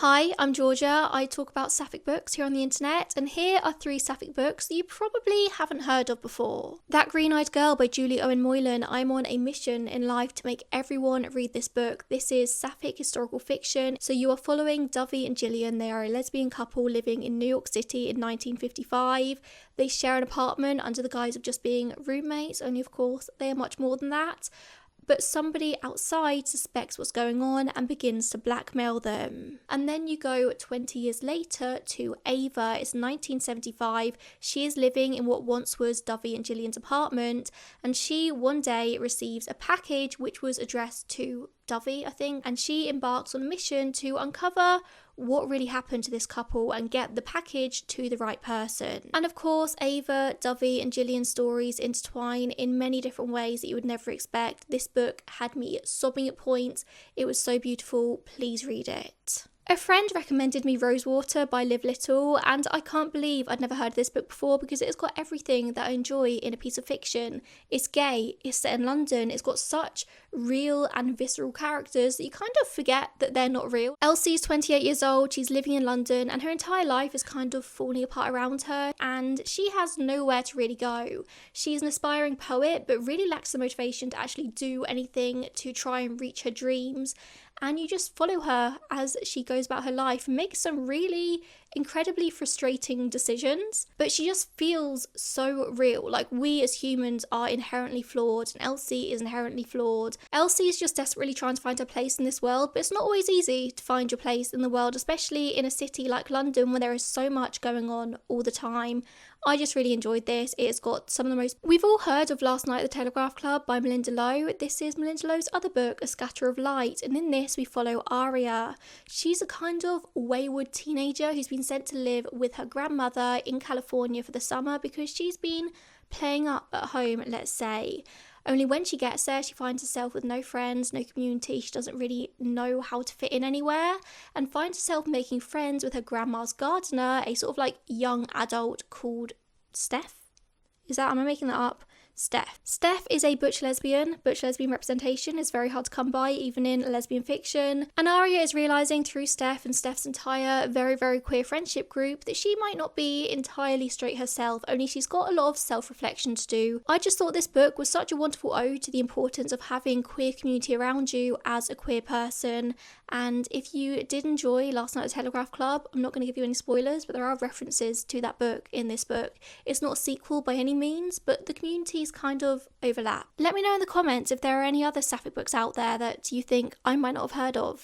Hi, I'm Georgia. I talk about sapphic books here on the internet, and here are 3 sapphic books that you probably haven't heard of before. That Green-Eyed Girl by Julie Owen Moylan. I'm on a mission in life to make everyone read this book. This is sapphic historical fiction, so you are following Dovey and Gillian. They are a lesbian couple living in New York City in 1955. They share an apartment under the guise of just being roommates, only of course they are much more than that. But somebody outside suspects what's going on and begins to blackmail them. And then you go 20 years later to Ava. It's 1975. She is living in what once was Dovey and Gillian's apartment, and she one day receives a package which was addressed to Dovey, I think, and she embarks on a mission to uncover what really happened to this couple and get the package to the right person. And of course, Ava, Dovey and Gillian's stories intertwine in many different ways that you would never expect. This book had me sobbing at points. It was so beautiful. Please read it. A friend recommended me Rosewater by Liv Little, and I can't believe I'd never heard of this book before because it's got everything that I enjoy in a piece of fiction. It's gay, it's set in London, it's got such real and visceral characters that you kind of forget that they're not real. Elsie's 28 years old, she's living in London, and her entire life is kind of falling apart around her, and she has nowhere to really go. She's an aspiring poet, but really lacks the motivation to actually do anything to try and reach her dreams. And you just follow her as she goes about her life and makes some really incredibly frustrating decisions. But she just feels so real. Like, we as humans are inherently flawed, and Elsie is inherently flawed. Elsie is just desperately trying to find her place in this world, but it's not always easy to find your place in the world, especially in a city like London where there is so much going on all the time. I just really enjoyed this. It's got some of the most... We've all heard of Last Night at the Telegraph Club by Melinda Lowe. This is Melinda Lowe's other book, A Scatter of Light, and in this we follow Aria. She's a kind of wayward teenager who's been sent to live with her grandmother in California for the summer because she's been playing up at home, let's say. Only when she gets there, she finds herself with no friends, no community. She doesn't really know how to fit in anywhere, and finds herself making friends with her grandma's gardener, a sort of like young adult called Steph. Am I making that up? Steph is a butch lesbian. Butch lesbian representation is very hard to come by, even in lesbian fiction. And Aria is realising through Steph and Steph's entire very, very queer friendship group that she might not be entirely straight herself, only she's got a lot of self-reflection to do. I just thought this book was such a wonderful ode to the importance of having queer community around you as a queer person. And if you did enjoy Last Night at the Telegraph Club, I'm not going to give you any spoilers, but there are references to that book in this book. It's not a sequel by any means, but the communities kind of overlap. Let me know in the comments if there are any other sapphic books out there that you think I might not have heard of.